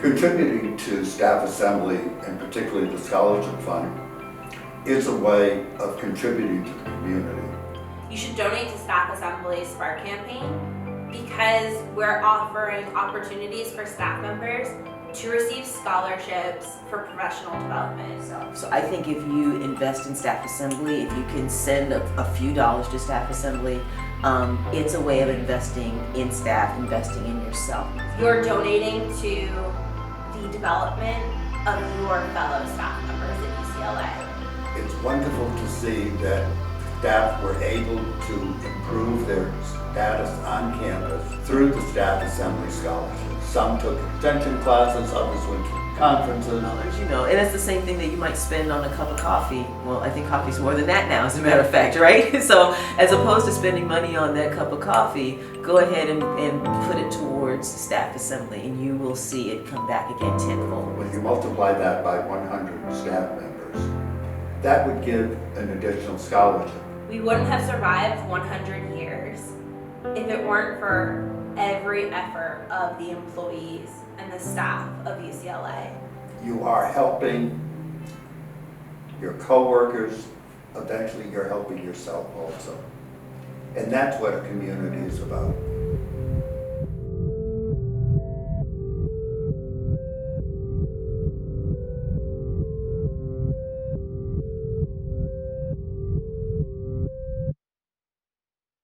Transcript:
Contributing to staff assembly, and particularly the scholarship fund, is a way of contributing to the community. You should donate to Staff Assembly's Spark campaign because we're offering opportunities for staff members to receive scholarships for professional development. So I think if you invest in Staff Assembly, if you can send a few dollars to Staff Assembly, it's a way of investing in staff, investing in yourself. You're donating to the development of your fellow staff members at UCLA. It's wonderful to see that staff were able to improve their status on campus through the Staff Assembly Scholarship. Some took extension classes, others went to conferences. Others, and it's the same thing that you might spend on a cup of coffee. Well, I think coffee's more than that now, as a matter of fact, right? So as opposed to spending money on that cup of coffee, go ahead and put it towards Staff Assembly, and you will see it come back again tenfold. When you multiply that by 100 staff members, that would give an additional scholarship. We wouldn't have survived 100 years if it weren't for every effort of the employees and the staff of UCLA. You are helping your coworkers, eventually you're helping yourself also. And that's what a community is about.